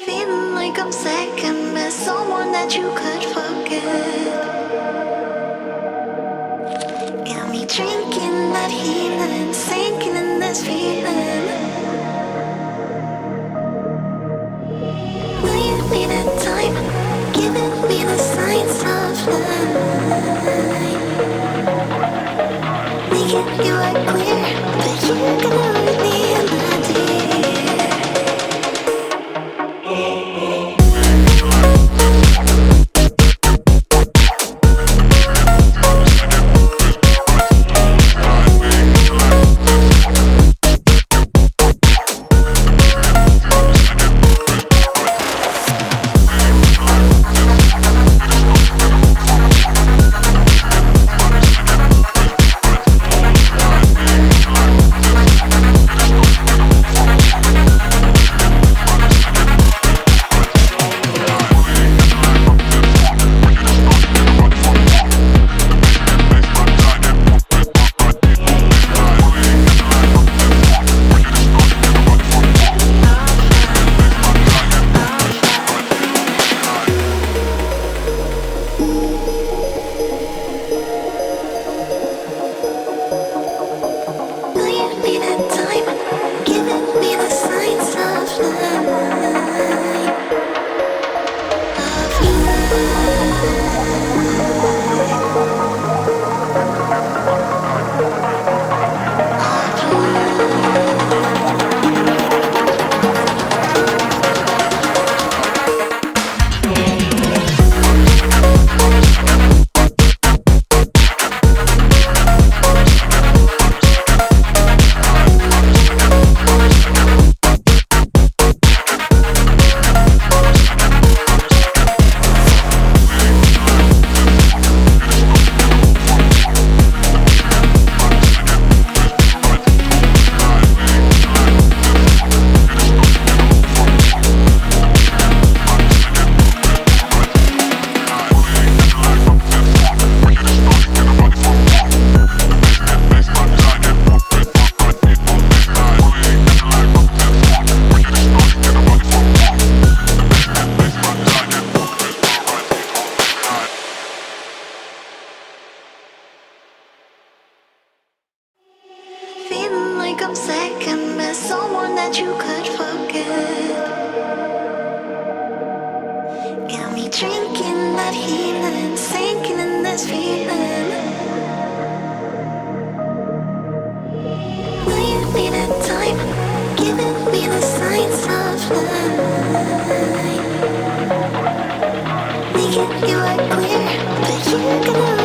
Feeling like I'm second best, someone that you could forget. Got me drinking that healing, sinking in this feeling. Will you be the time, giving me the signs of life? Making you are clear, but you're gonna read me in the deep. Feeling like I'm second best, someone that you could forget. Got me drinking that healing, sinking in this feeling. Will you be the time, giving me the signs of life? Making you are clear, but you're gonna